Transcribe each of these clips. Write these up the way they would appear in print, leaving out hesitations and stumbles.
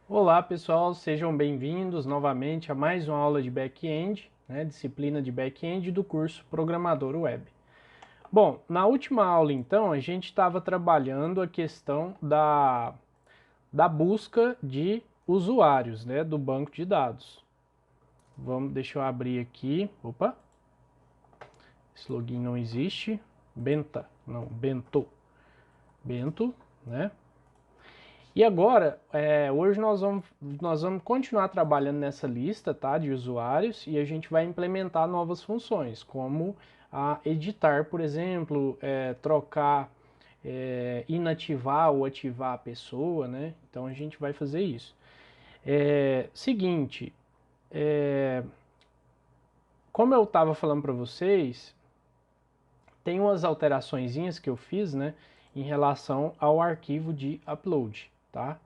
Olá pessoal, sejam bem-vindos novamente a mais uma aula de back-end, disciplina de back-end do curso Programador Web. Bom, na última aula então a gente estava trabalhando a questão da busca de usuários, do banco de dados. Deixa eu abrir aqui, opa, esse login não existe, Bento, né? E agora, hoje nós vamos continuar trabalhando nessa lista, tá, de usuários, e a gente vai implementar novas funções, como a editar, por exemplo, trocar, inativar ou ativar a pessoa, né? Então a gente vai fazer isso. Seguinte, como eu estava falando para vocês, tem umas alteraçõezinhas que eu fiz, né, em relação ao arquivo de upload, tá?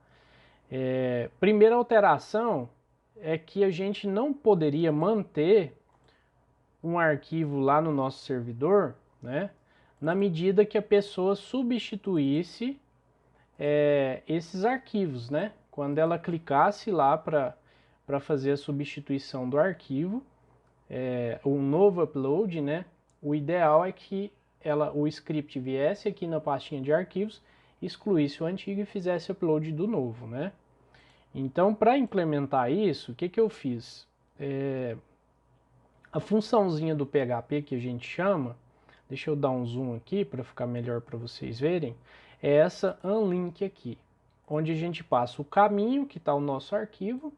Primeira alteração é que a gente não poderia manter um arquivo lá no nosso servidor, né, na medida que a pessoa substituísse esses arquivos, né? Quando ela clicasse lá para fazer a substituição do arquivo, um novo upload, né? O ideal é que o script viesse aqui na pastinha de arquivos, excluísse o antigo e fizesse upload do novo, né? Então, para implementar isso, o que eu fiz? A funçãozinha do PHP que a gente chama, deixa eu dar um zoom aqui para ficar melhor para vocês verem, é essa unlink aqui, onde a gente passa o caminho que está o nosso arquivo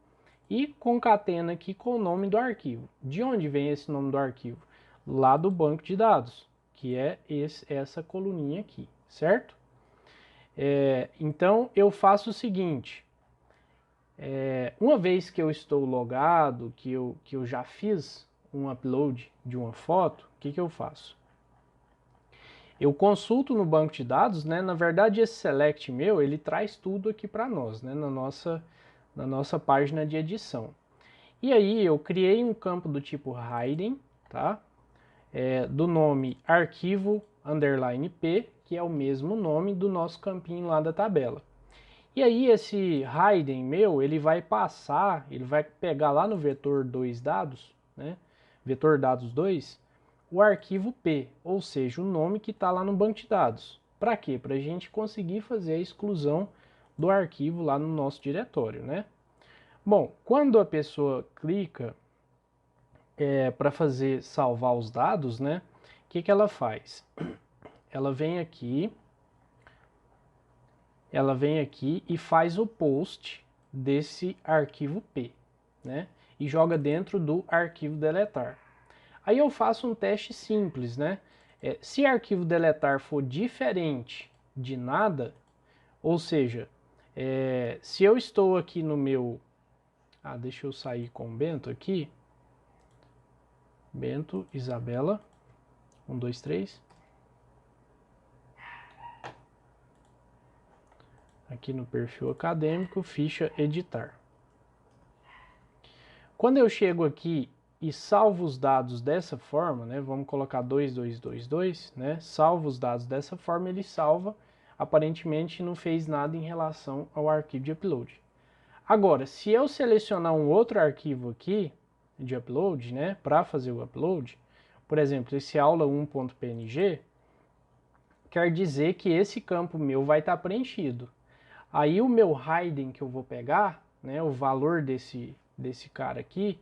e concatena aqui com o nome do arquivo. De onde vem esse nome do arquivo? Lá do banco de dados, que é essa coluninha aqui, certo? Então eu faço o seguinte, uma vez que eu estou logado, que eu já fiz um upload de uma foto, o que eu faço? Eu consulto no banco de dados, né? Na verdade, esse select meu, ele traz tudo aqui para nós, né? Na nossa página de edição. E aí eu criei um campo do tipo hidden, tá? Do nome arquivo underline p, que é o mesmo nome do nosso campinho lá da tabela. E aí esse hidden meu, ele vai pegar lá no vetor 2 dados, né? Vetor dados 2, o arquivo P, ou seja, o nome que está lá no banco de dados. Para quê? Para a gente conseguir fazer a exclusão do arquivo lá no nosso diretório, né? Bom, quando a pessoa clica para fazer salvar os dados, né? O que ela faz? Ela vem aqui, e faz o post desse arquivo P, né? E joga dentro do arquivo deletar. Aí eu faço um teste simples, né? Se arquivo deletar for diferente de nada, ou seja, se eu estou aqui no meu... deixa eu sair com o Bento aqui. Bento, Isabela, 1, 2, 3. Aqui no perfil acadêmico, ficha editar. Quando eu chego aqui e salvo os dados dessa forma, né, vamos colocar 2222, né, salvo os dados dessa forma, ele salva, aparentemente não fez nada em relação ao arquivo de upload. Agora, se eu selecionar um outro arquivo aqui de upload, né, para fazer o upload, por exemplo, esse aula1.png, quer dizer que esse campo meu vai estar preenchido. Aí o meu hidden que eu vou pegar, né, o valor desse cara aqui,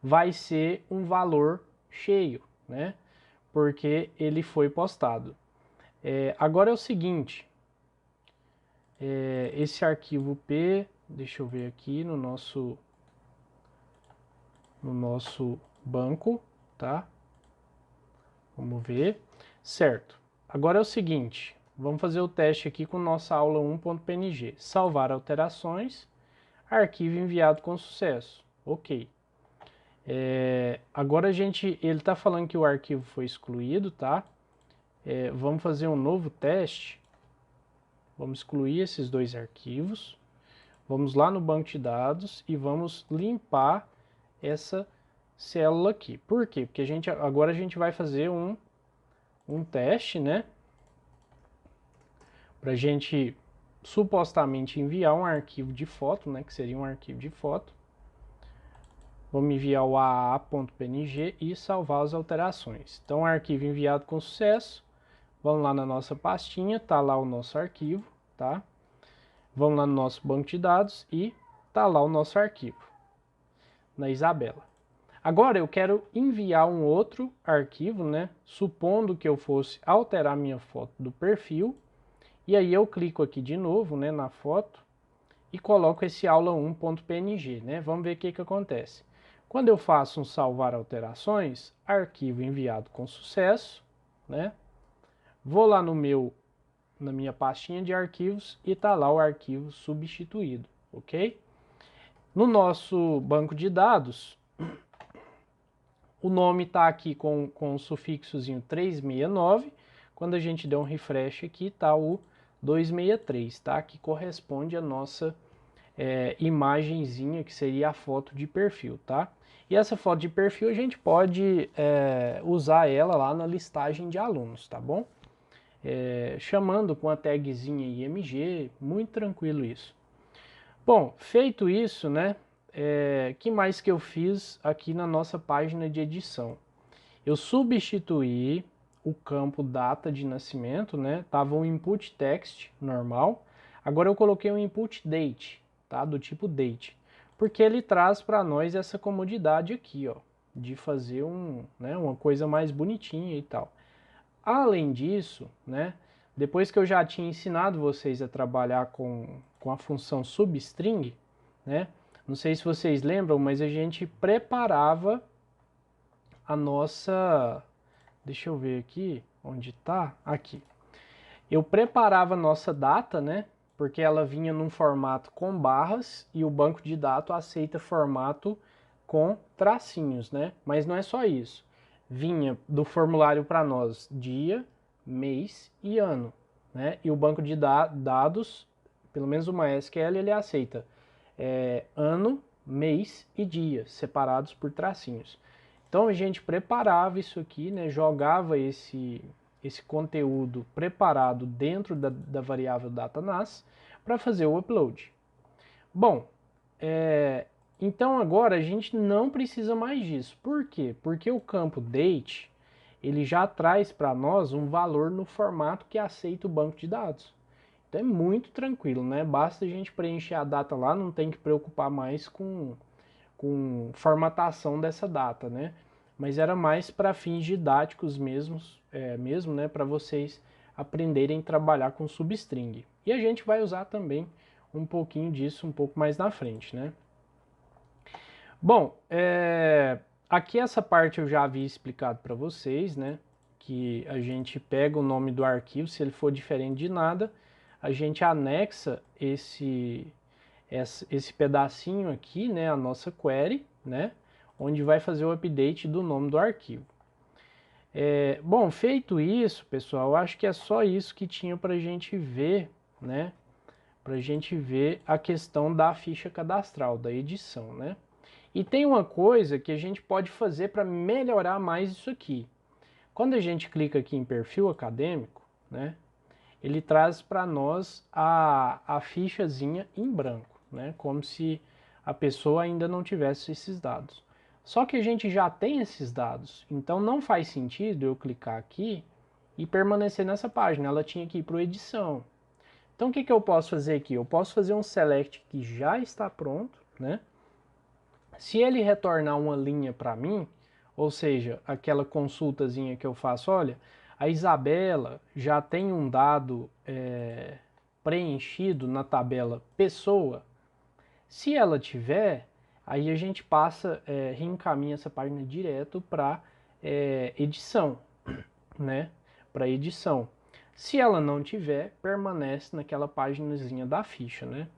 vai ser um valor cheio, né, porque ele foi postado. Agora é o seguinte, esse arquivo P, deixa eu ver aqui no nosso banco, tá? Vamos ver. Certo. Agora é o seguinte, vamos fazer o teste aqui com nossa aula 1.png. Salvar alterações, arquivo enviado com sucesso. Ok. Agora ele está falando que o arquivo foi excluído, tá? Vamos fazer um novo teste. Vamos excluir esses dois arquivos. Vamos lá no banco de dados e vamos limpar essa célula aqui. Por quê? Porque agora a gente vai fazer um teste, né? Para a gente supostamente enviar um arquivo de foto, né, que seria um arquivo de foto. Vamos enviar o aa.png e salvar as alterações. Então, arquivo enviado com sucesso. Vamos lá na nossa pastinha, tá lá o nosso arquivo, tá? Vamos lá no nosso banco de dados e tá lá o nosso arquivo, na Isabela. Agora eu quero enviar um outro arquivo, né? Supondo que eu fosse alterar minha foto do perfil. E aí eu clico aqui de novo, né, na foto e coloco esse aula1.png, né? Vamos ver o que acontece. Quando eu faço um salvar alterações, arquivo enviado com sucesso, né? Vou lá na minha pastinha de arquivos e tá lá o arquivo substituído, ok? No nosso banco de dados, o nome está aqui com o sufixozinho 369. Quando a gente der um refresh aqui, está o 263, tá? Que corresponde à nossa imagenzinha, que seria a foto de perfil, tá? E essa foto de perfil a gente pode usar ela lá na listagem de alunos, tá bom? Chamando com a tagzinha IMG, muito tranquilo isso. Bom, feito isso, né? Que mais que eu fiz aqui na nossa página de edição? Eu substituí o campo data de nascimento, né? Tava um input text normal. Agora eu coloquei um input date, tá? Do tipo date, porque ele traz para nós essa comodidade aqui, ó, de fazer uma coisa mais bonitinha e tal. Além disso, né? Depois que eu já tinha ensinado vocês a trabalhar com a função substring, né? Não sei se vocês lembram, mas a gente preparava a nossa... Deixa eu ver aqui, onde tá? Aqui. Eu preparava a nossa data, né? Porque ela vinha num formato com barras e o banco de dados aceita formato com tracinhos, né? Mas não é só isso. Vinha do formulário para nós dia, mês e ano, né? E o banco de dados, pelo menos o MySQL, ele aceita ano, mês e dia, separados por tracinhos. Então a gente preparava isso aqui, né? Jogava esse conteúdo preparado dentro da variável dataNAS para fazer o upload. Bom, então agora a gente não precisa mais disso. Por quê? Porque o campo date ele já traz para nós um valor no formato que aceita o banco de dados. Então é muito tranquilo, né? Basta a gente preencher a data lá, não tem que preocupar mais com formatação dessa data, né? Mas era mais para fins didáticos mesmo, né? Para vocês aprenderem a trabalhar com substring. E a gente vai usar também um pouquinho disso um pouco mais na frente, né? Bom, aqui essa parte eu já havia explicado para vocês, né? Que a gente pega o nome do arquivo, se ele for diferente de nada, a gente anexa esse pedacinho aqui, né, a nossa query, né, onde vai fazer o update do nome do arquivo. Bom, feito isso, pessoal, eu acho que é só isso que tinha para a gente ver, né, para a gente ver a questão da ficha cadastral, da edição, né. E tem uma coisa que a gente pode fazer para melhorar mais isso aqui. Quando a gente clica aqui em perfil acadêmico, né, ele traz para nós a fichazinha em branco, né, como se a pessoa ainda não tivesse esses dados. Só que a gente já tem esses dados, então não faz sentido eu clicar aqui e permanecer nessa página, ela tinha que ir para o edição. Então o que eu posso fazer aqui? Eu posso fazer um select que já está pronto, né? Se ele retornar uma linha para mim, ou seja, aquela consultazinha que eu faço, olha, a Isabela já tem um dado preenchido na tabela pessoa. Se ela tiver, aí a gente passa, reencaminha essa página direto para edição, né? Para edição. Se ela não tiver, permanece naquela páginazinha da ficha, né?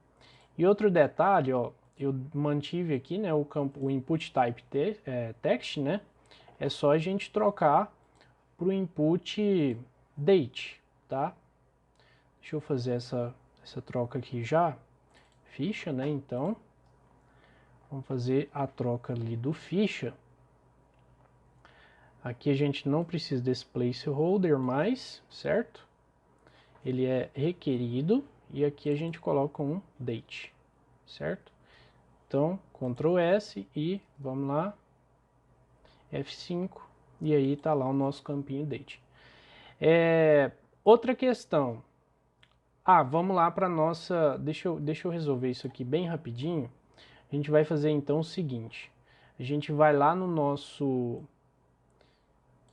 E outro detalhe, ó, eu mantive aqui, né, o campo, o input type text, né? É só a gente trocar para o input date, tá? Deixa eu fazer essa troca aqui já. Ficha, né? Então, vamos fazer a troca ali do ficha. Aqui a gente não precisa desse placeholder mais, certo? Ele é requerido, e aqui a gente coloca um date, certo? Então, Ctrl S e vamos lá, F5, e aí tá lá o nosso campinho date. Outra questão. Vamos lá para nossa... Deixa eu resolver isso aqui bem rapidinho. A gente vai fazer então o seguinte. A gente vai lá no nosso...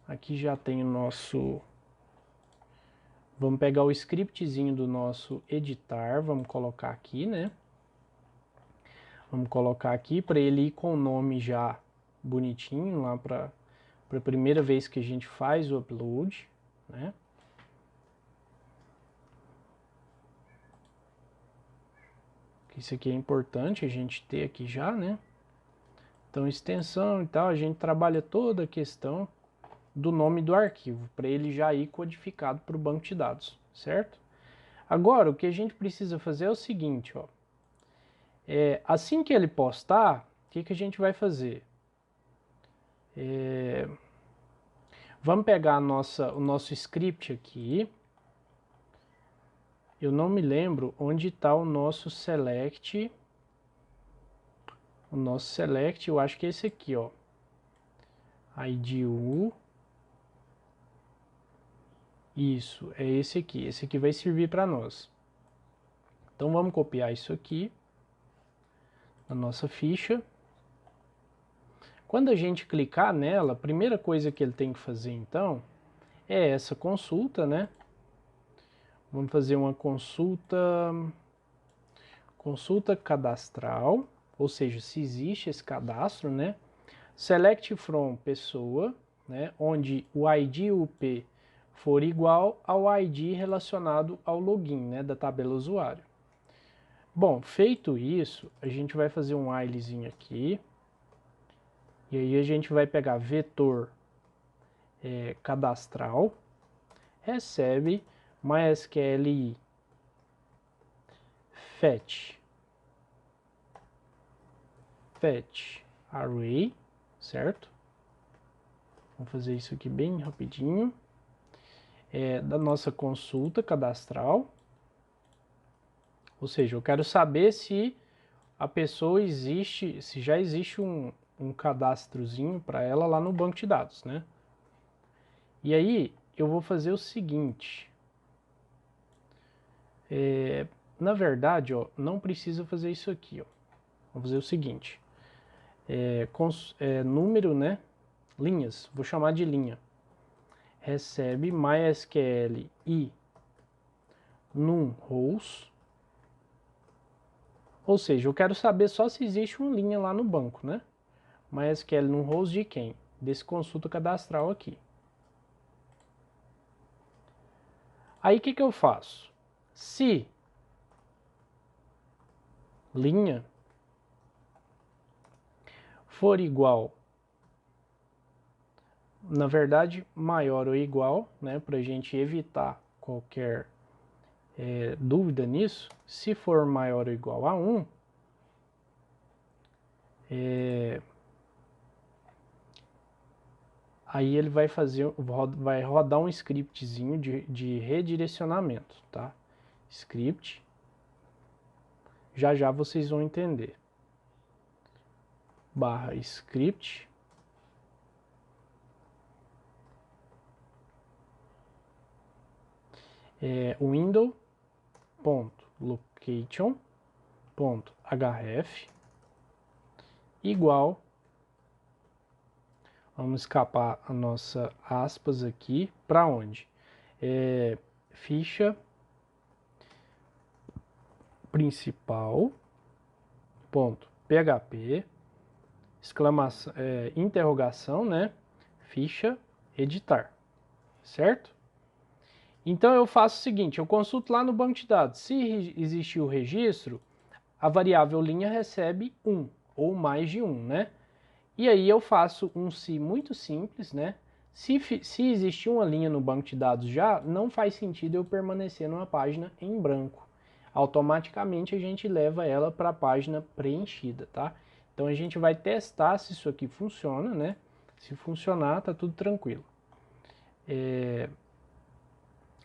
Aqui já tem o nosso... Vamos pegar o scriptzinho do nosso editar, vamos colocar aqui, né? Vamos colocar aqui para ele ir com o nome já bonitinho lá para a primeira vez que a gente faz o upload, né? Isso aqui é importante a gente ter aqui já, né? Então, extensão e tal, a gente trabalha toda a questão do nome do arquivo, para ele já ir codificado para o banco de dados, certo? Agora, o que a gente precisa fazer é o seguinte, ó. Assim que ele postar, o que a gente vai fazer? Vamos pegar o nosso script aqui. Eu não me lembro onde está o nosso select. O nosso select, eu acho que é esse aqui, ó. IDU. Isso, é esse aqui. Esse aqui vai servir para nós. Então vamos copiar isso aqui na nossa ficha. Quando a gente clicar nela, a primeira coisa que ele tem que fazer então é essa consulta, né? Vamos fazer uma consulta cadastral, ou seja, se existe esse cadastro, né? Select from pessoa, né? Onde o ID UP for igual ao ID relacionado ao login, né? Da tabela usuário. Bom, feito isso, a gente vai fazer um whilezinho aqui. E aí a gente vai pegar vetor cadastral, recebe MySQL fetch array, certo? Vamos fazer isso aqui bem rapidinho. Da nossa consulta cadastral. Ou seja, eu quero saber se a pessoa existe, se já existe um cadastrozinho para ela lá no banco de dados, né? E aí eu vou fazer o seguinte. Na verdade, ó, não precisa fazer isso aqui, ó. Vamos fazer o seguinte. Número, né? Linhas, vou chamar de linha. Recebe MySQL e num rows. Ou seja, eu quero saber só se existe uma linha lá no banco, né? MySQL num rows de quem? Desse consulta cadastral aqui. Aí o que eu faço? Se linha for igual, na verdade, maior ou igual, né, para a gente evitar qualquer dúvida nisso, se for maior ou igual a 1, aí ele vai rodar um scriptzinho de redirecionamento, tá? Script, já vocês vão entender. Barra script, window.location.href igual, vamos escapar a nossa aspas aqui, para onde? Ficha principal, ponto, php, exclamação, interrogação, né? Ficha editar, certo? Então eu faço o seguinte, eu consulto lá no banco de dados. Se existir o registro, a variável linha recebe 1 ou mais de 1, né? E aí eu faço um se muito simples, né? Se existir uma linha no banco de dados já, não faz sentido eu permanecer numa página em branco. Automaticamente a gente leva ela para a página preenchida, tá? Então a gente vai testar se isso aqui funciona, né? Se funcionar, tá tudo tranquilo.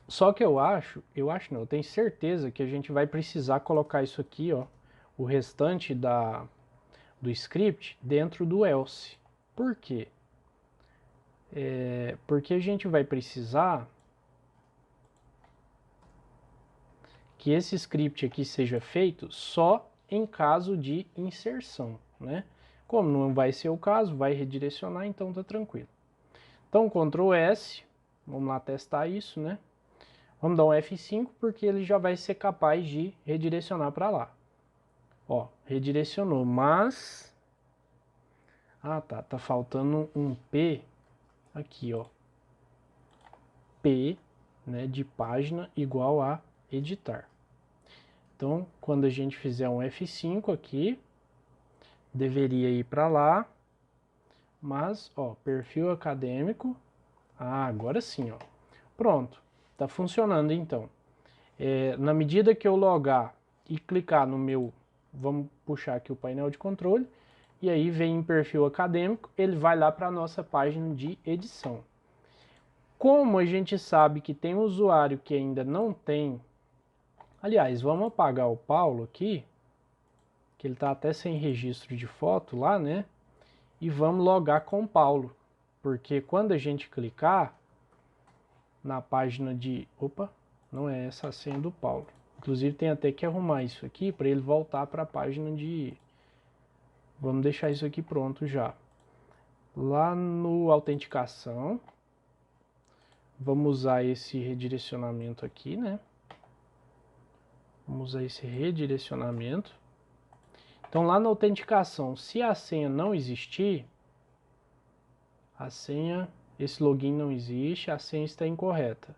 Só que eu acho não, eu tenho certeza que a gente vai precisar colocar isso aqui, ó, o restante do script dentro do else. Por quê? Porque a gente vai precisar que esse script aqui seja feito só em caso de inserção, né? Como não vai ser o caso, vai redirecionar, então tá tranquilo. Então, Ctrl S, vamos lá testar isso, né? Vamos dar um F5 porque ele já vai ser capaz de redirecionar para lá. Ó, redirecionou, mas... Ah, tá faltando um P aqui, ó. P, né, de página igual a editar. Então, quando a gente fizer um F5 aqui, deveria ir para lá, mas, ó, perfil acadêmico, agora sim, ó, pronto, tá funcionando então. Na medida que eu logar e clicar no meu, vamos puxar aqui o painel de controle, e aí vem em perfil acadêmico, ele vai lá para a nossa página de edição. Como a gente sabe que tem um usuário que ainda não tem, aliás, vamos apagar o Paulo aqui, que ele está até sem registro de foto lá, né? E vamos logar com o Paulo, porque quando a gente clicar na página de... Opa, não é essa a senha do Paulo. Inclusive tem até que arrumar isso aqui para ele voltar para a página de... Vamos deixar isso aqui pronto já. Lá no autenticação, vamos usar esse redirecionamento aqui, né? Vamos usar esse redirecionamento. Então lá na autenticação, se a senha não existir, a senha, esse login não existe, a senha está incorreta.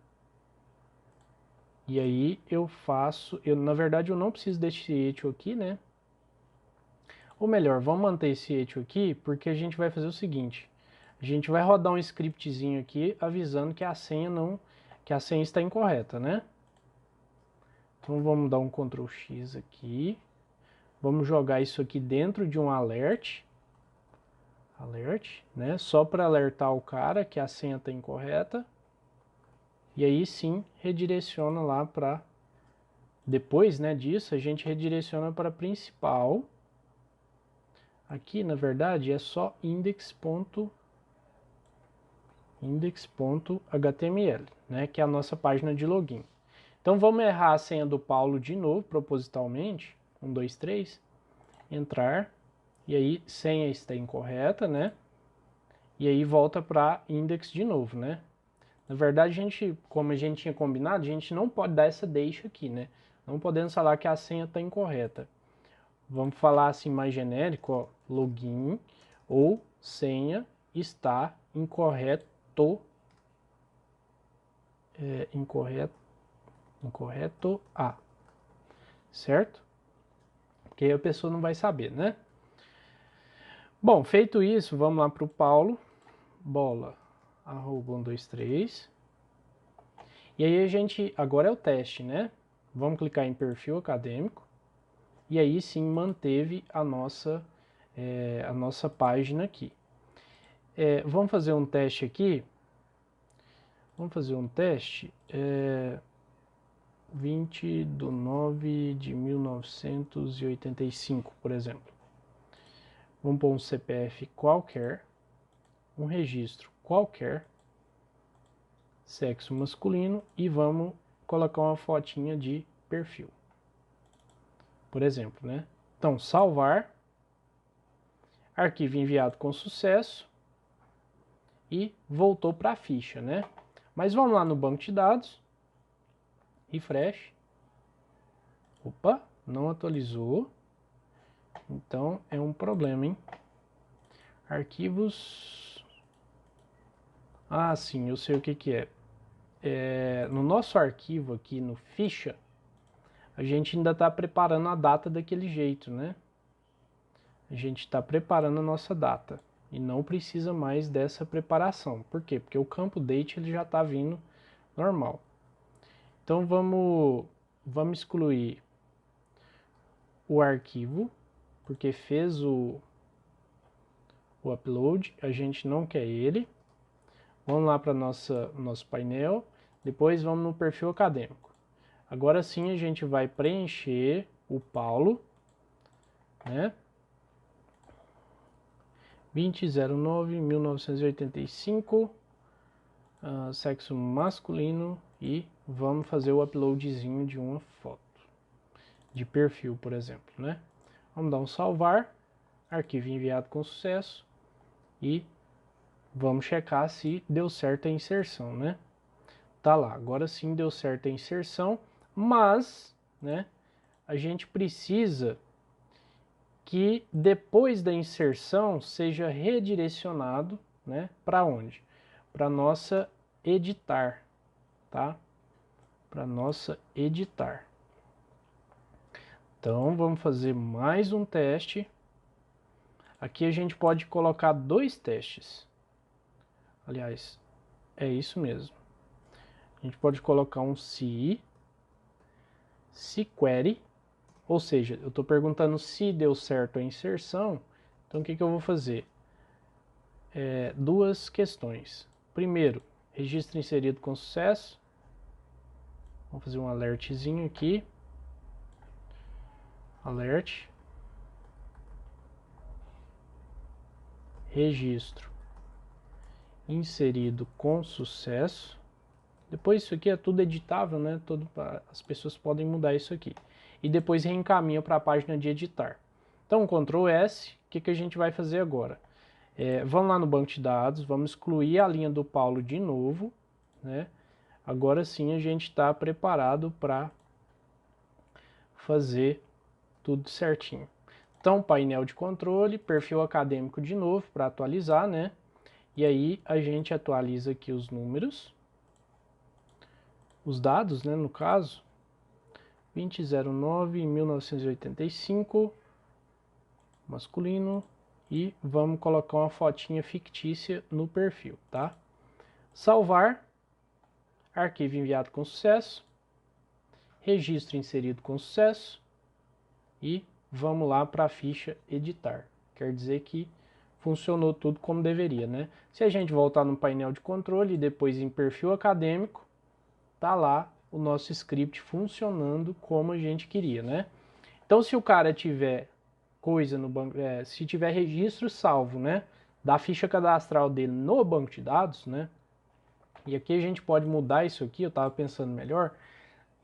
E aí eu faço, na verdade eu não preciso desse echo aqui, né? Ou melhor, vamos manter esse echo aqui, porque a gente vai fazer o seguinte. A gente vai rodar um scriptzinho aqui avisando que a senha está incorreta, né? Então vamos dar um Ctrl X aqui. Vamos jogar isso aqui dentro de um alert, né? Só para alertar o cara que a senha está incorreta. E aí sim redireciona lá para... Depois, né, disso, a gente redireciona para a principal. Aqui, na verdade, é só index.html, né, que é a nossa página de login. Então vamos errar a senha do Paulo de novo, propositalmente. 1, 2, 3. Entrar. E aí, senha está incorreta, né? E aí volta para index de novo, né? Na verdade, como a gente tinha combinado, a gente não pode dar essa deixa aqui, né? Não podemos falar que a senha está incorreta. Vamos falar assim mais genérico, ó, login ou senha está incorreto, incorreto a, certo? Porque aí a pessoa não vai saber, né? Bom, feito isso, vamos lá para o Paulo, bola, arroba 1, 2, 3. E aí a gente, agora é o teste, né? Vamos clicar em perfil acadêmico. E aí sim manteve a nossa página aqui. Vamos fazer um teste aqui. Vamos fazer um teste. 20/9/1985, por exemplo. Vamos pôr um CPF qualquer, um registro qualquer, sexo masculino e vamos colocar uma fotinha de perfil. Por exemplo, né? Então, salvar, arquivo enviado com sucesso e voltou para a ficha, né? Mas vamos lá no banco de dados, refresh. Opa, não atualizou. Então é um problema, hein? Arquivos. Ah, sim, eu sei o que é. No nosso arquivo aqui no ficha, a gente ainda está preparando a data daquele jeito, né? A gente está preparando a nossa data e não precisa mais dessa preparação. Por quê? Porque o campo date ele já está vindo normal. Então vamos excluir o arquivo, porque fez o upload, a gente não quer ele. Vamos lá para nosso painel, Depois vamos no perfil acadêmico. Agora sim a gente vai preencher o Paulo, né? 20/09/1985, sexo masculino, e vamos fazer o uploadzinho de uma foto de perfil, por exemplo, né? Vamos dar um salvar, arquivo enviado com sucesso e vamos checar se deu certo a inserção, né? Tá lá, agora sim deu certo a inserção, mas, né, a gente precisa que depois da inserção seja redirecionado, né, para onde? Para nossa editar, tá? Para nossa editar. Então vamos fazer mais um teste. Aqui a gente pode colocar 2 testes. Aliás, é isso mesmo. A gente pode colocar um se query, ou seja, eu estou perguntando se deu certo a inserção. Então o que eu vou fazer? 2 questões. Primeiro, registro inserido com sucesso. Vamos fazer um alertzinho aqui. Alert. Registro inserido com sucesso. Depois isso aqui é tudo editável, né? As pessoas podem mudar isso aqui. E depois reencaminha para a página de editar. Então, Ctrl S, o que a gente vai fazer agora? Vamos lá no banco de dados, vamos excluir a linha do Paulo de novo, né? Agora sim a gente está preparado para fazer tudo certinho. Então, painel de controle, perfil acadêmico de novo para atualizar, né? E aí a gente atualiza aqui os números, os dados, né, no caso, 20/09/1985, masculino, e vamos colocar uma fotinha fictícia no perfil, tá? Salvar, arquivo enviado com sucesso, registro inserido com sucesso, e vamos lá para a ficha editar. Quer dizer que funcionou tudo como deveria, né? Se a gente voltar no painel de controle e depois em perfil acadêmico, tá lá o nosso script funcionando como a gente queria, né? Então, se o cara tiver coisa no banco, se tiver registro salvo, né, da ficha cadastral dele no banco de dados, né? E aqui a gente pode mudar isso aqui, eu estava pensando melhor.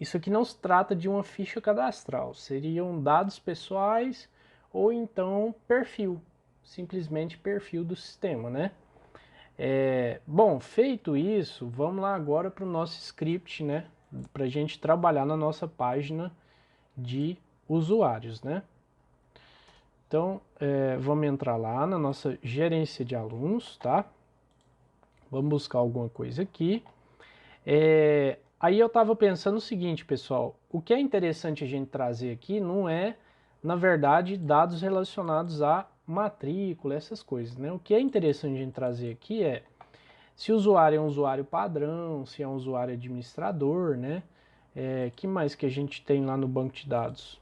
Isso aqui não se trata de uma ficha cadastral, seriam dados pessoais ou então perfil, simplesmente perfil do sistema, né? Bom, feito isso, vamos lá agora para o nosso script, né? Para a gente trabalhar na nossa página de usuários, né? Então, vamos entrar lá na nossa gerência de alunos, tá? Vamos buscar alguma coisa aqui. Aí eu estava pensando o seguinte, pessoal, o que é interessante a gente trazer aqui não é, na verdade, dados relacionados à matrícula, essas coisas, né? O que é interessante a gente trazer aqui é se o usuário é um usuário padrão, se é um usuário administrador, né? Que mais que a gente tem lá no banco de dados?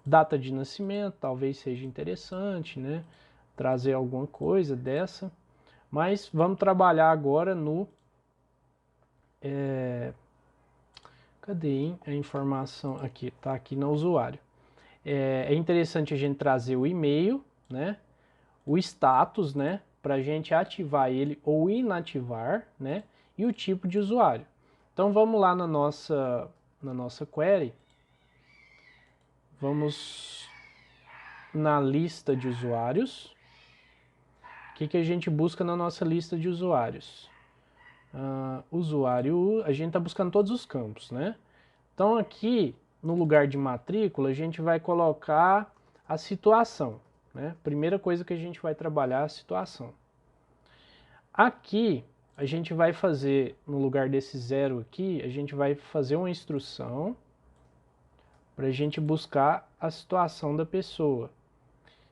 Data de nascimento, talvez seja interessante, né? Trazer alguma coisa dessa. Mas vamos trabalhar agora no... cadê a informação? Aqui, tá aqui no usuário. É interessante a gente trazer o e-mail, né? O status, né? Para a gente ativar ele ou inativar, né? E o tipo de usuário. Então vamos lá na nossa query. Vamos na lista de usuários. O que a gente busca na nossa lista de usuários? Usuário, a gente está buscando todos os campos, né? Então aqui, no lugar de matrícula, a gente vai colocar a situação, né? Primeira coisa que a gente vai trabalhar é a situação. Aqui, a gente vai fazer, no lugar desse 0 aqui, a gente vai fazer uma instrução para a gente buscar a situação da pessoa.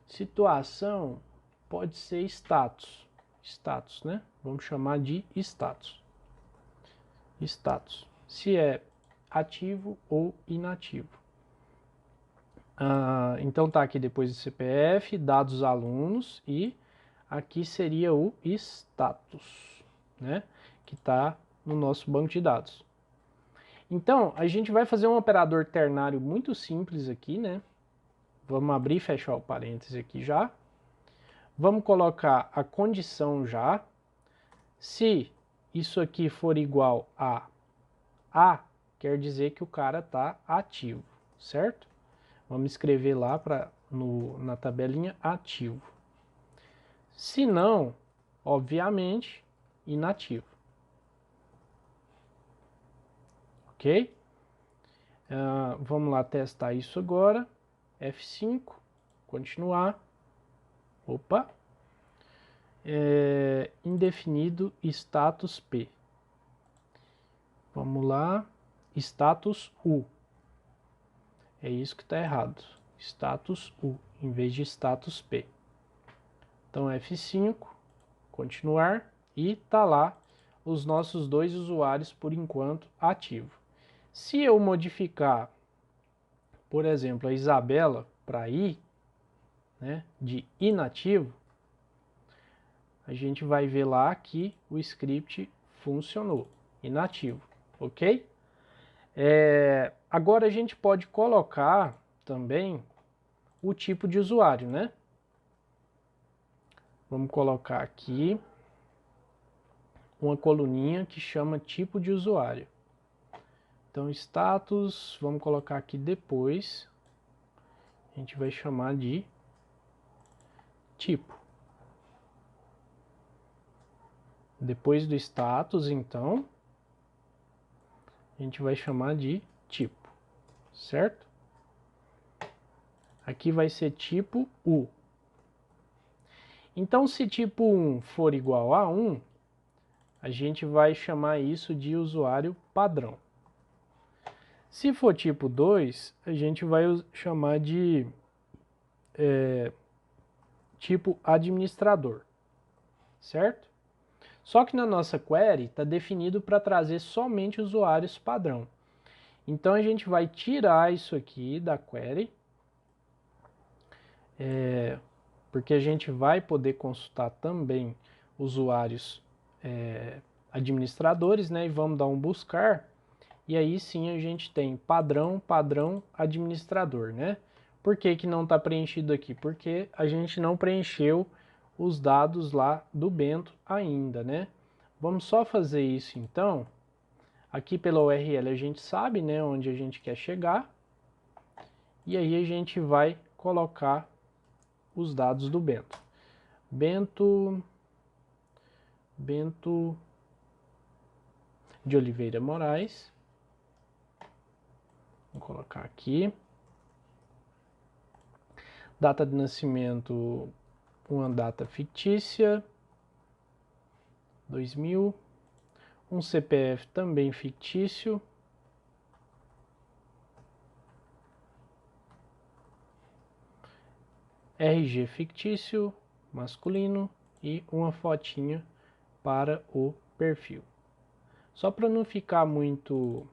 Situação pode ser status. Status, né? Vamos chamar de status. Status. Se é ativo ou inativo. Então tá aqui depois do CPF, dados alunos e aqui seria o status, né? O que está no nosso banco de dados. Então, a gente vai fazer um operador ternário muito simples aqui, né? Vamos abrir e fechar o parêntese aqui já. Vamos colocar a condição já. Se isso aqui for igual a A, quer dizer que o cara está ativo, certo? Vamos escrever lá na tabelinha ativo. Se não, obviamente, inativo. Ok? Vamos lá testar isso agora. F5, continuar. Opa! Indefinido status P. Vamos lá. Status U. É isso que está errado. Status U, em vez de status P. Então F5, continuar. E tá lá os nossos dois usuários por enquanto ativo. Se eu modificar, por exemplo, a Isabela para I, né, de inativo, a gente vai ver lá que o script funcionou, inativo, ok? Agora a gente pode colocar também o tipo de usuário, né? Vamos colocar aqui uma coluninha que chama tipo de usuário. Então, status, vamos colocar aqui depois, a gente vai chamar de tipo. Depois do status, então, a gente vai chamar de tipo, certo? Aqui vai ser tipo U. Então, se tipo 1 for igual a 1, a gente vai chamar isso de usuário padrão. Se for tipo 2, a gente vai chamar de tipo administrador, certo? Só que na nossa query está definido para trazer somente usuários padrão. Então a gente vai tirar isso aqui da query, porque a gente vai poder consultar também usuários administradores, né? E vamos dar um buscar, e aí sim a gente tem padrão, padrão, administrador, né? Por que que não está preenchido aqui? Porque a gente não preencheu os dados lá do Bento ainda, né? Vamos só fazer isso então. Aqui pela URL a gente sabe, né, onde a gente quer chegar. E aí a gente vai colocar os dados do Bento. Bento de Oliveira Moraes. Vou colocar aqui. Data de nascimento, uma data fictícia, 2000. Um CPF também fictício. RG fictício, masculino, e uma fotinha para o perfil. Só para não ficar muito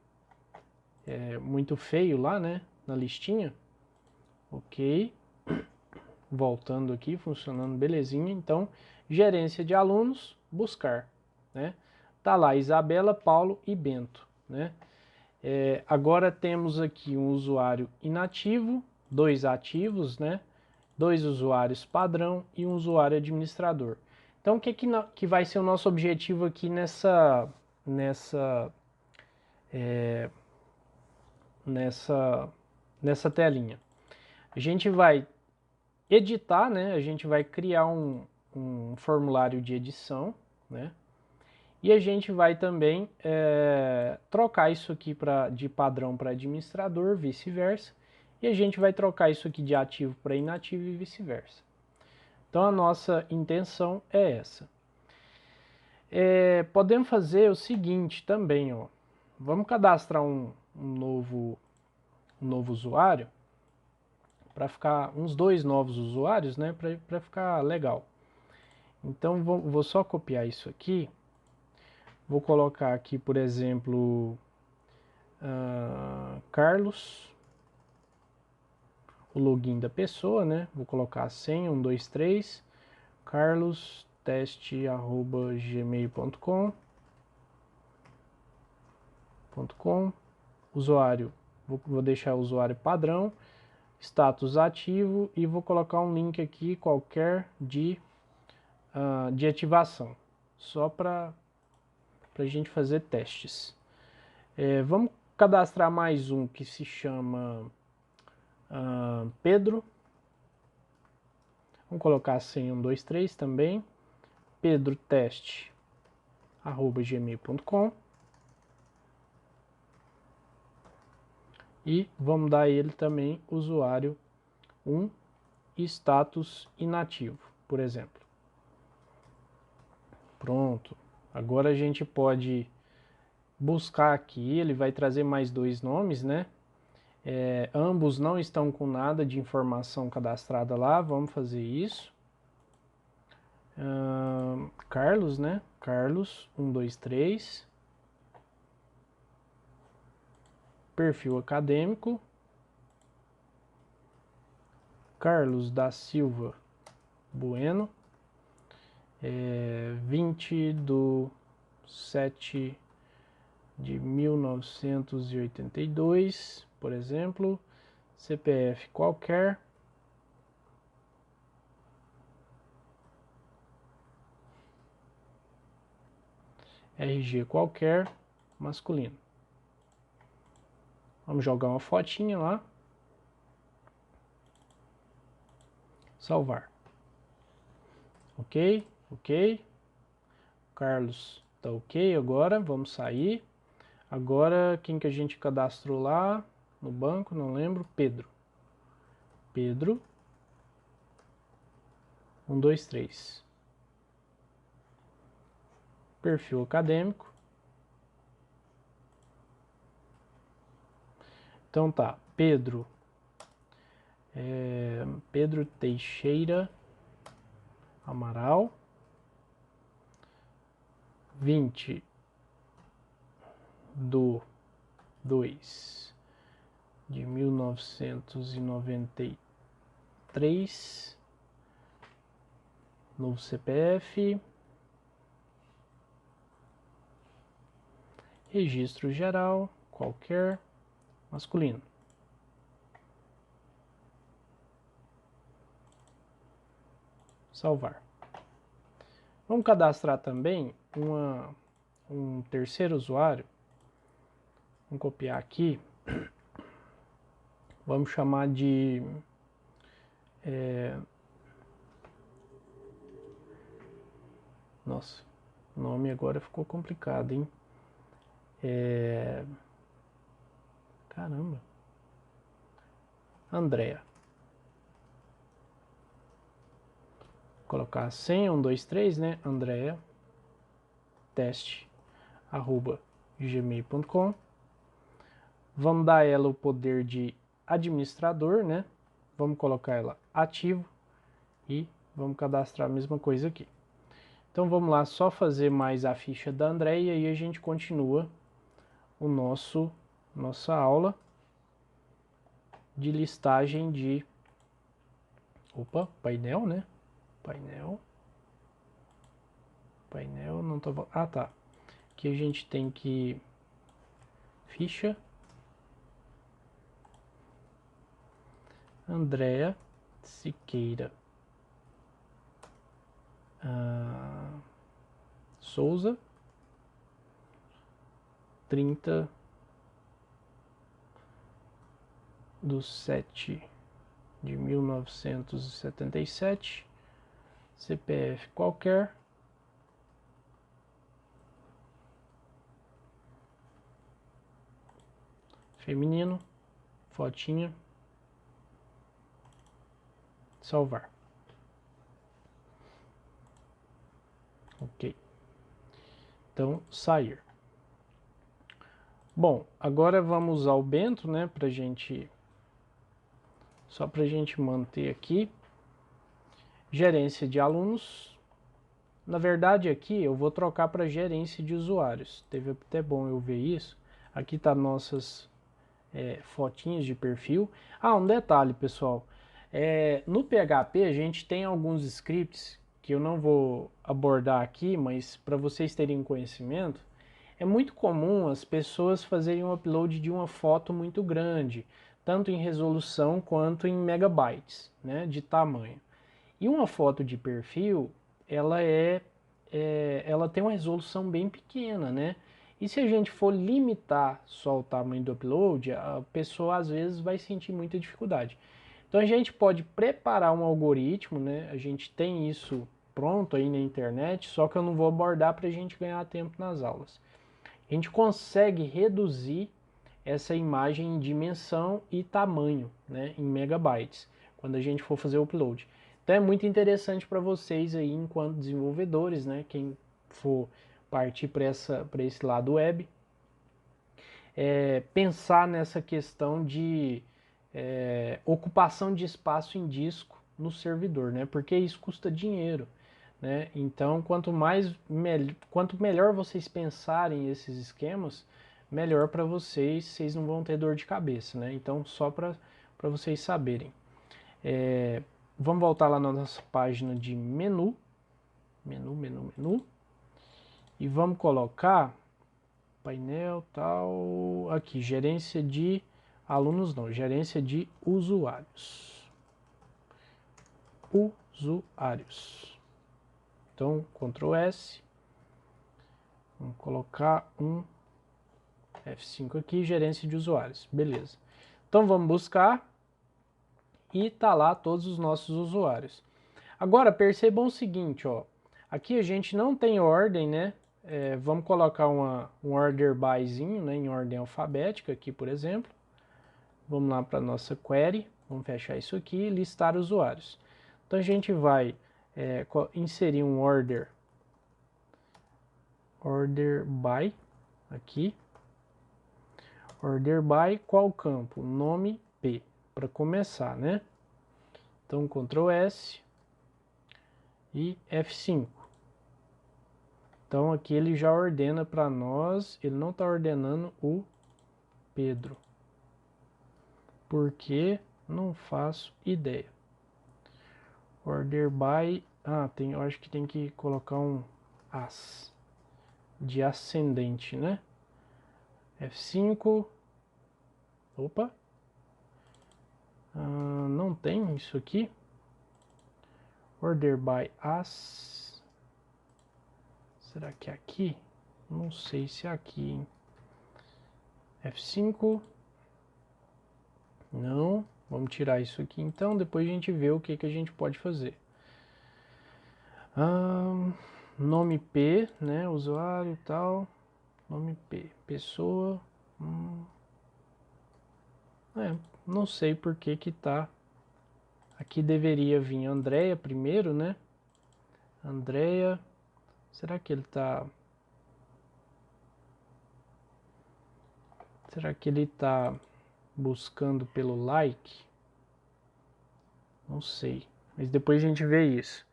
feio lá, né, na listinha. Ok. Voltando aqui, funcionando belezinha. Então, gerência de alunos, buscar, né? Tá lá Isabela, Paulo e Bento, né? Agora temos aqui um usuário inativo, 2 ativos, né? 2 usuários padrão e um usuário administrador. Então, o que vai ser o nosso objetivo aqui nessa telinha? A gente vai editar, né? A gente vai criar um formulário de edição, né? E a gente vai também trocar isso aqui de padrão para administrador, vice-versa. E a gente vai trocar isso aqui de ativo para inativo e vice-versa. Então a nossa intenção é essa. Podemos fazer o seguinte também, ó. Vamos cadastrar um novo usuário, para ficar uns 2 novos usuários, né? Para ficar legal. Então vou só copiar isso aqui. Vou colocar aqui, por exemplo, Carlos, o login da pessoa, né? Vou colocar a senha, 123, carlosteste@gmail.com. gmail.com. Usuário, vou deixar o usuário padrão, status ativo e vou colocar um link aqui qualquer de ativação, só para a gente fazer testes. Vamos cadastrar mais um que se chama Pedro. Vamos colocar a senha 123 também, pedroteste@gmail.com. E vamos dar ele também usuário 1 e status inativo, por exemplo. Pronto. Agora a gente pode buscar aqui, ele vai trazer mais dois nomes, né? Ambos não estão com nada de informação cadastrada lá, vamos fazer isso. Carlos, né? Carlos 123. Perfil acadêmico. Carlos da Silva Bueno. 20/7/1982, por exemplo. CPF qualquer. RG qualquer, masculino. Vamos jogar uma fotinha lá. Salvar. Ok, ok. Carlos tá ok agora, vamos sair. Agora, quem que a gente cadastrou lá no banco, não lembro, Pedro. Pedro 123. Perfil acadêmico. Então tá, Pedro Teixeira Amaral, 20/2/1993, novo CPF, registro geral, qualquer, masculino. Salvar. Vamos cadastrar também um terceiro usuário. Vamos copiar aqui. Vamos chamar de nossa, o nome agora ficou complicado, hein? Caramba. Andréa. Colocar a senha 123, né? Andréa teste@gmail.com. Vamos dar a ela o poder de administrador, né? Vamos colocar ela ativo e vamos cadastrar a mesma coisa aqui. Então vamos lá, só fazer mais a ficha da Andréa e aí a gente continua o nossa aula de listagem de painel, né? Painel, não tô... Ah, tá. Aqui a gente tem que ficha Andréa Siqueira Souza, 30/7/1977, CPF qualquer, feminino, fotinha, salvar. Ok. Então, sair. Bom, agora vamos ao Bento, né, só pra gente manter aqui. Gerência de alunos. Na verdade aqui eu vou trocar para gerência de usuários. Teve até bom eu ver isso. Aqui tá nossas fotinhas de perfil. Ah, um detalhe, pessoal. No PHP a gente tem alguns scripts que eu não vou abordar aqui, mas para vocês terem conhecimento, É muito comum as pessoas fazerem um upload de uma foto muito grande, tanto em resolução quanto em megabytes, né, de tamanho. E uma foto de perfil, ela ela tem uma resolução bem pequena, né? E se a gente for limitar só o tamanho do upload, a pessoa às vezes vai sentir muita dificuldade. Então a gente pode preparar um algoritmo, né? A gente tem isso pronto aí na internet, só que eu não vou abordar para a gente ganhar tempo nas aulas. A gente consegue reduzir essa imagem em dimensão e tamanho, né, em megabytes, quando a gente for fazer o upload. Então é muito interessante para vocês aí, enquanto desenvolvedores, né, quem for partir para esse lado web, pensar nessa questão de ocupação de espaço em disco no servidor, né, porque isso custa dinheiro. Né? Então, quanto melhor vocês pensarem esses esquemas, melhor para vocês, vocês não vão ter dor de cabeça, né? Então, só para vocês saberem. Vamos voltar lá na nossa página de menu, menu, e vamos colocar painel tal, aqui, gerência de alunos não, gerência de usuários. Então, Ctrl S, vamos colocar um F5 aqui, gerência de usuários, beleza. Então vamos buscar e tá lá todos os nossos usuários. Agora percebam o seguinte, ó, aqui a gente não tem ordem, né? Vamos colocar um order byzinho, né, em ordem alfabética aqui, por exemplo. Vamos lá para nossa query, vamos fechar isso aqui e listar usuários. Então a gente vai inserir um order by aqui. Order by qual campo? Nome P, para começar, né? Então Ctrl S e F5. Então aqui ele já ordena para nós, ele não está ordenando o Pedro. Porque não faço ideia. Order by, eu acho que tem que colocar um as de ascendente, né? F5. Opa. Não tem isso aqui. Order by as. Será que é aqui? Não sei se é aqui, hein? F5. Não. Vamos tirar isso aqui então. Depois a gente vê o que a gente pode fazer. Nome P, né? Usuário e tal. Nome P. Pessoa. Não sei por que tá. Aqui deveria vir Andréia primeiro, né? Andréia. Será que ele tá... Será que ele tá buscando pelo like? Não sei. Mas depois a gente vê isso.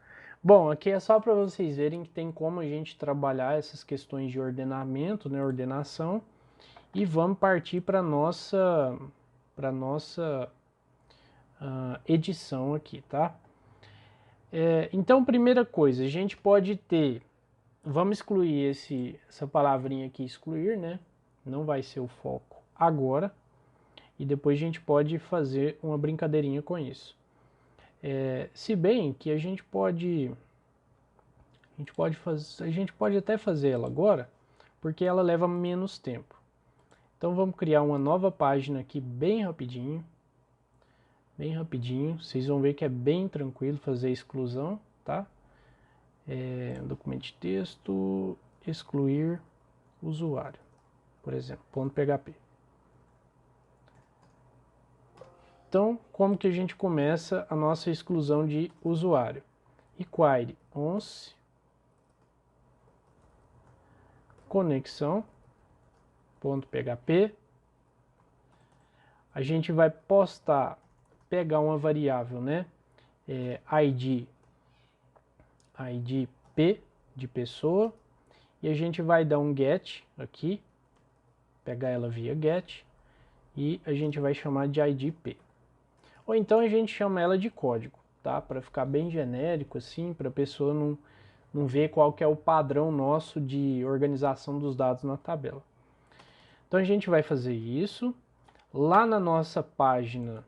Bom, aqui é só para vocês verem que tem como a gente trabalhar essas questões de ordenamento, né? Ordenação. E vamos partir para nossa edição aqui, tá? Então, primeira coisa, a gente pode ter, vamos excluir essa palavrinha aqui, excluir, né? Não vai ser o foco agora. E depois a gente pode fazer uma brincadeirinha com isso. Se bem que a gente pode até fazer ela agora, porque ela leva menos tempo. Então vamos criar uma nova página aqui bem rapidinho. Vocês vão ver que é bem tranquilo fazer a exclusão, tá? Documento de texto, excluir usuário, por exemplo, .php. Então, como que a gente começa a nossa exclusão de usuário? Require once conexão .php. A gente vai pegar uma variável, né? ID P de pessoa, e a gente vai dar um get aqui, pegar ela via get, e a gente vai chamar de ID P. Ou então a gente chama ela de código, tá? Para ficar bem genérico assim, para a pessoa não vê qual que é o padrão nosso de organização dos dados na tabela. Então a gente vai fazer isso. Lá na nossa página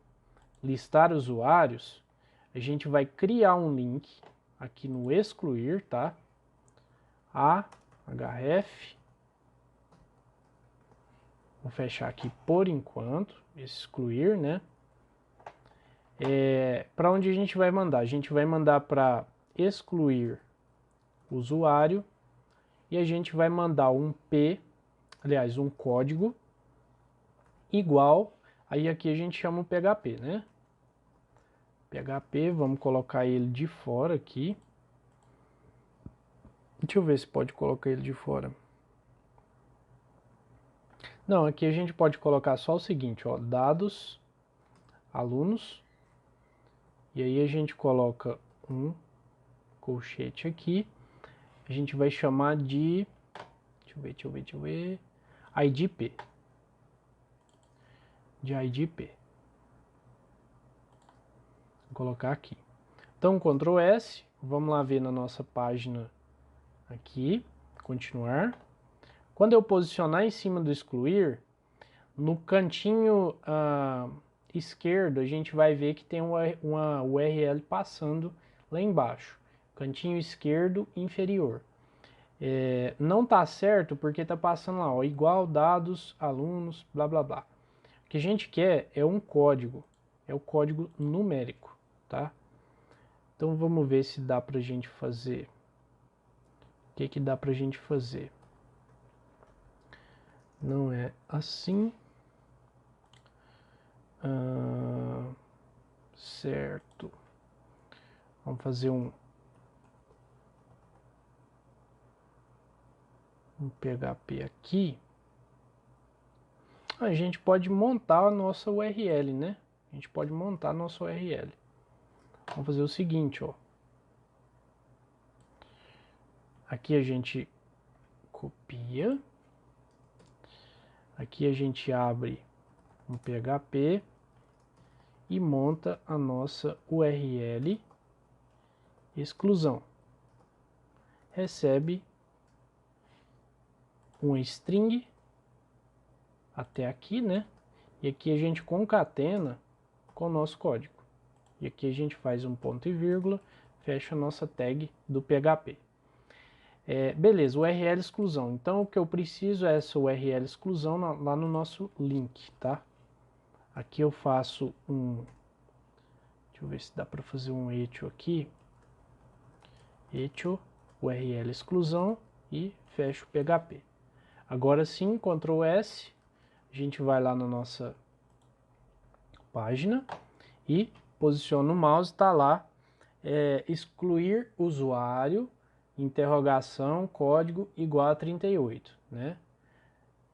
listar usuários, a gente vai criar um link aqui no excluir, tá? href. Vou fechar aqui por enquanto, excluir, né? Para onde a gente vai mandar? A gente vai mandar para excluir usuário e a gente vai mandar um um código igual, aí aqui a gente chama o PHP, né? PHP, vamos colocar ele de fora aqui. Deixa eu ver se pode colocar ele de fora. Não, aqui a gente pode colocar só o seguinte, ó, dados, alunos, e aí a gente coloca um colchete aqui, a gente vai chamar de, deixa eu ver, IDP, de IDP. Vou colocar aqui. Então, Ctrl S, vamos lá ver na nossa página aqui, continuar. Quando eu posicionar em cima do excluir, no cantinho esquerdo, a gente vai ver que tem uma URL passando lá embaixo. Cantinho esquerdo inferior. Não tá certo porque tá passando lá, ó, igual dados, alunos, blá blá blá. O que a gente quer é um código, é o código numérico, tá? Então vamos ver se dá pra gente fazer. O que dá pra gente fazer? Não é assim. Certo. Vamos fazer um PHP aqui. A gente pode montar a nossa URL, né? A gente pode montar a nossa URL. Vamos fazer o seguinte, ó. Aqui a gente copia. Aqui a gente abre um PHP e monta a nossa URL exclusão. Recebe uma string até aqui, né? E aqui a gente concatena com o nosso código. E aqui a gente faz um ponto e vírgula, fecha a nossa tag do PHP. Beleza, URL exclusão. Então o que eu preciso é essa URL exclusão lá no nosso link, tá? Aqui eu faço deixa eu ver se dá para fazer um echo aqui. Echo, URL exclusão e fecho o PHP. Agora sim, Ctrl S, a gente vai lá na nossa página e posiciona o mouse, está lá, excluir usuário, interrogação, código igual a 38, né?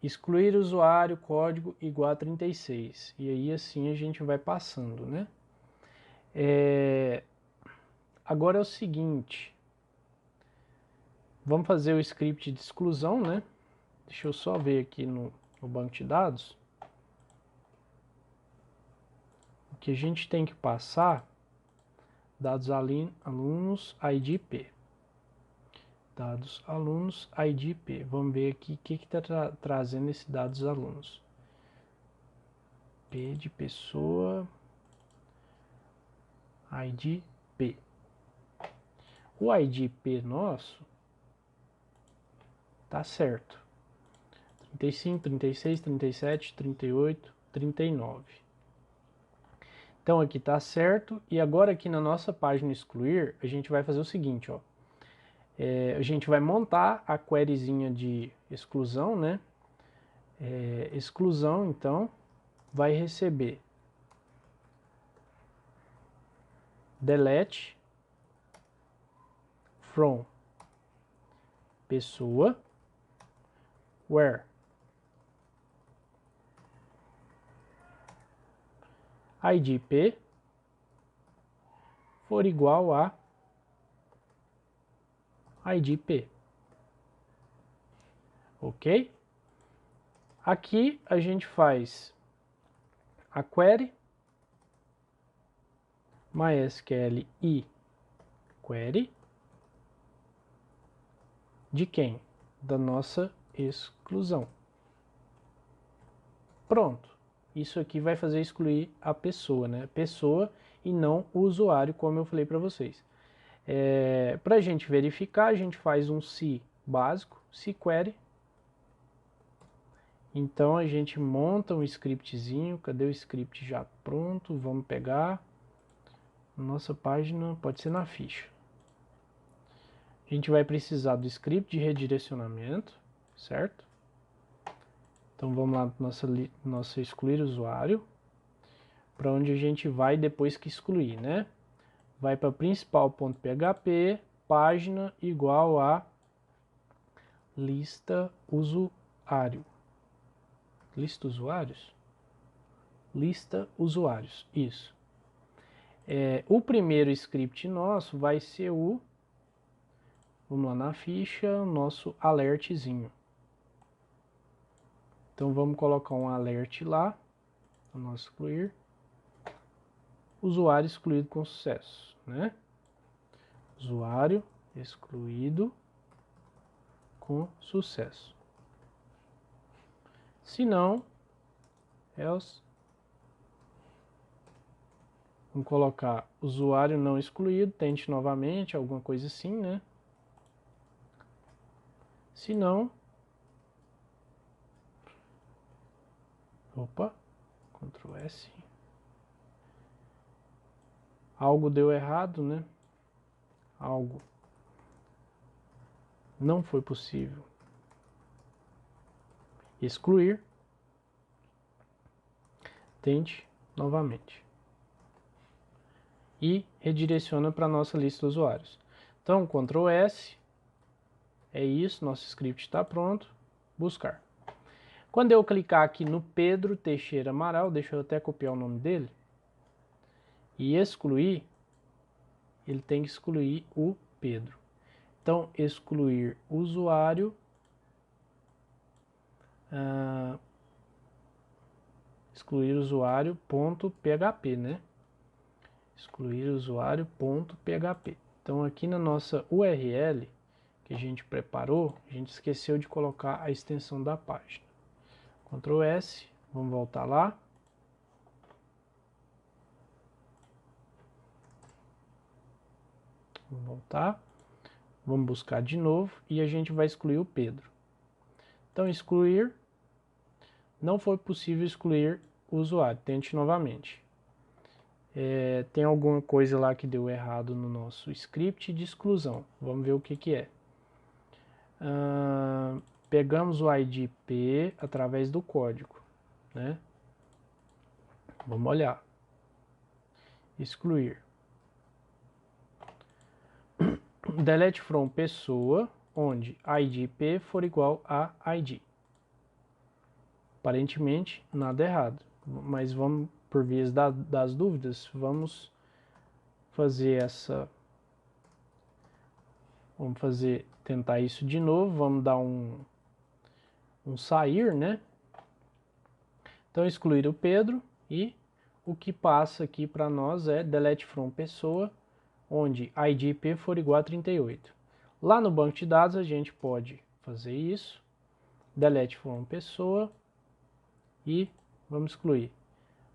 Excluir usuário, código igual a 36. E aí assim a gente vai passando, né? Agora é o seguinte, vamos fazer o script de exclusão, né? Deixa eu só ver aqui no banco de dados. O que a gente tem que passar, dados alunos, IDP. Dados alunos, IDP. Vamos ver aqui o que está trazendo esse dados alunos. P de pessoa, IDP. O IDP nosso tá certo. 35, 36, 37, 38, 39. Então aqui tá certo. E agora aqui na nossa página excluir, a gente vai fazer o seguinte, ó. A gente vai montar a queryzinha de exclusão, né? Exclusão, então, vai receber delete from pessoa where IDP for igual a IDP. Ok? Aqui a gente faz a query, MySQL e query, De quem? Da nossa exclusão. Pronto. Isso aqui vai fazer excluir a pessoa, né? Pessoa e não o usuário, como eu falei para vocês. Para a gente verificar, a gente faz um se básico, se query. Então a gente monta um scriptzinho. Cadê o script já pronto? Vamos pegar. Nossa página pode ser na ficha. A gente vai precisar do script de redirecionamento, certo? Então vamos lá para nossa excluir usuário, para onde a gente vai depois que excluir, né? Vai para principal.php, página igual a lista usuário. Lista usuários? Lista usuários, isso. O primeiro script nosso vai ser vamos lá na ficha, nosso alertzinho. Então vamos colocar um alert lá, no nosso excluir. Usuário excluído com sucesso, né? Usuário excluído com sucesso. Se não, else. Vamos colocar usuário não excluído, tente novamente, alguma coisa assim, né? Se não, opa, Ctrl S. Algo deu errado, né? Algo não foi possível excluir. Tente novamente. E redireciona para a nossa lista de usuários. Então, Ctrl S. É isso, nosso script está pronto. Buscar. Quando eu clicar aqui no Pedro Teixeira Amaral, deixa eu até copiar o nome dele, e excluir, ele tem que excluir o Pedro. Então, excluir usuário, excluir usuário.php, né? Excluir usuário.php. Então, aqui na nossa URL que a gente preparou, a gente esqueceu de colocar a extensão da página. Ctrl S, vamos voltar lá. Vamos voltar. Vamos buscar de novo e a gente vai excluir o Pedro. Então, excluir. Não foi possível excluir o usuário. Tente novamente. Tem alguma coisa lá que deu errado no nosso script de exclusão. Vamos ver o que que é. Pegamos o ID P através do código, né? Vamos olhar. Excluir. Delete from pessoa, onde ID P for igual a ID. Aparentemente, nada errado. Mas vamos, por vias das dúvidas, vamos fazer tentar isso de novo. Vamos dar um sair, né? Então, excluir o Pedro e o que passa aqui para nós é delete from pessoa, onde ID P for igual a 38. Lá no banco de dados a gente pode fazer isso, delete from pessoa e vamos excluir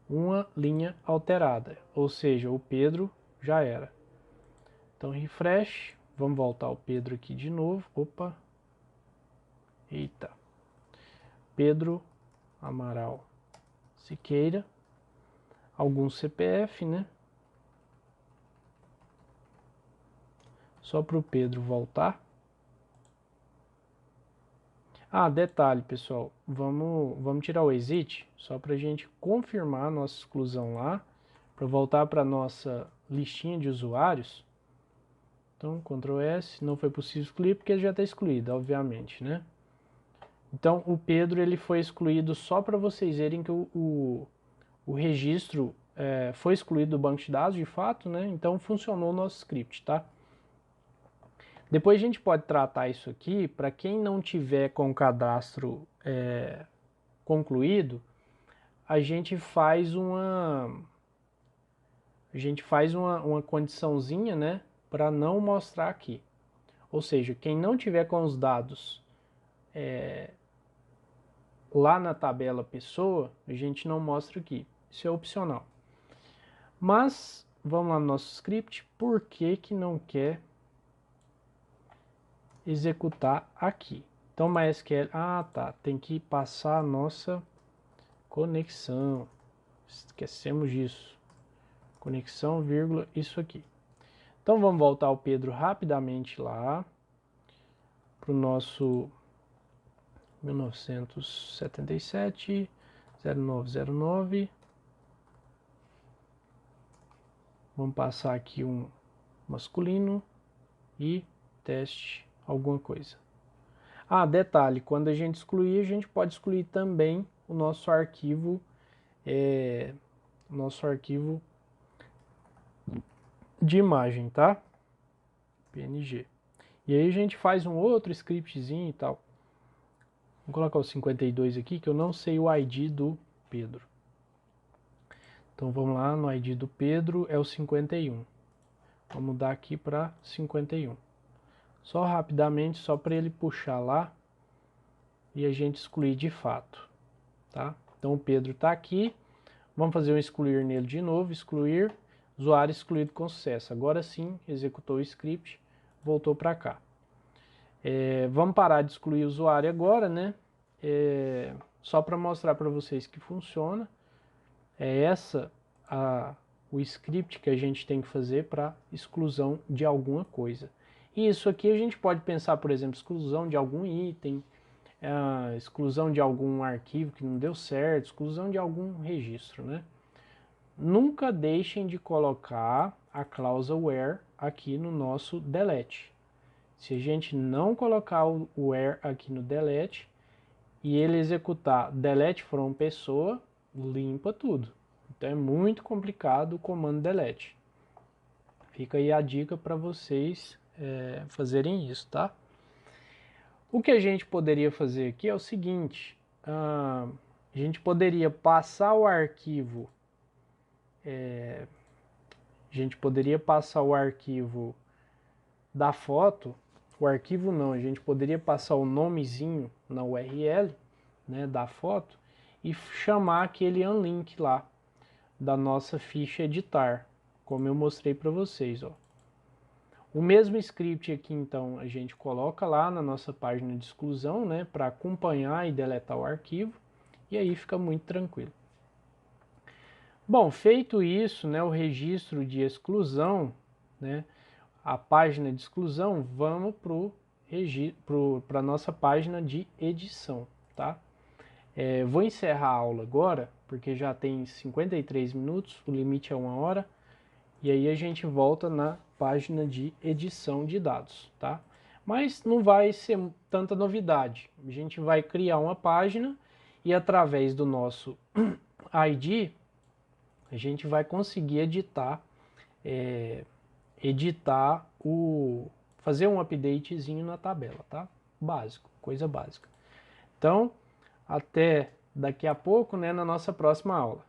uma linha alterada, ou seja, o Pedro já era. Então refresh, vamos voltar ao Pedro aqui de novo, opa, eita, Pedro Amaral Siqueira, algum CPF, né? Só para o Pedro voltar. Detalhe, pessoal, vamos tirar o exit, só para a gente confirmar a nossa exclusão lá, para voltar para a nossa listinha de usuários. Então, Ctrl S, não foi possível excluir porque ele já está excluído, obviamente, né? Então, o Pedro ele foi excluído só para vocês verem que o registro foi excluído do banco de dados, de fato, né? Então, funcionou o nosso script, tá? Depois a gente pode tratar isso aqui, para quem não tiver com o cadastro concluído, a gente faz uma condiçãozinha, né, para não mostrar aqui. Ou seja, quem não tiver com os dados lá na tabela pessoa, a gente não mostra aqui. Isso é opcional. Mas, vamos lá no nosso script. Por que que não quer executar aqui? Então, MySQL... Ah, tá. Tem que passar a nossa conexão. Esquecemos disso. Conexão, vírgula, isso aqui. Então, vamos voltar o Pedro rapidamente lá. Para o nosso 1977, 0909. Vamos passar aqui um masculino e teste alguma coisa. Ah, detalhe, quando a gente excluir, a gente pode excluir também o nosso arquivo de imagem, tá? PNG. E aí a gente faz um outro scriptzinho e tal. Vou colocar o 52 aqui, que eu não sei o ID do Pedro. Então vamos lá, no ID do Pedro é o 51. Vou mudar aqui para 51. Só rapidamente, só para ele puxar lá e a gente excluir de fato, tá? Então o Pedro está aqui. Vamos fazer um excluir nele de novo, excluir, usuário excluído com sucesso. Agora sim, executou o script, voltou para cá. Vamos parar de excluir o usuário agora, né? Só para mostrar para vocês que funciona. O script que a gente tem que fazer para exclusão de alguma coisa. E isso aqui a gente pode pensar, por exemplo, exclusão de algum item, exclusão de algum arquivo que não deu certo, exclusão de algum registro, né? Nunca deixem de colocar a cláusula where aqui no nosso delete. Se a gente não colocar o where aqui no delete e ele executar delete from pessoa, limpa tudo. Então é muito complicado o comando delete. Fica aí a dica para vocês fazerem isso, tá? O que a gente poderia fazer aqui é o seguinte, a gente poderia passar o arquivo, da foto, o arquivo não, a gente poderia passar o nomezinho na URL, né, da foto e chamar aquele unlink lá da nossa ficha editar, como eu mostrei para vocês, ó. O mesmo script aqui, então, a gente coloca lá na nossa página de exclusão, né, para acompanhar e deletar o arquivo, e aí fica muito tranquilo. Bom, feito isso, né, o registro de exclusão, né, a página de exclusão, vamos para a nossa página de edição, tá? Vou encerrar a aula agora, porque já tem 53 minutos, o limite é 1 hora, e aí a gente volta na página de edição de dados, tá? Mas não vai ser tanta novidade. A gente vai criar uma página e através do nosso ID a gente vai conseguir fazer um updatezinho na tabela, tá? Básico, coisa básica. Então, até daqui a pouco, né, na nossa próxima aula.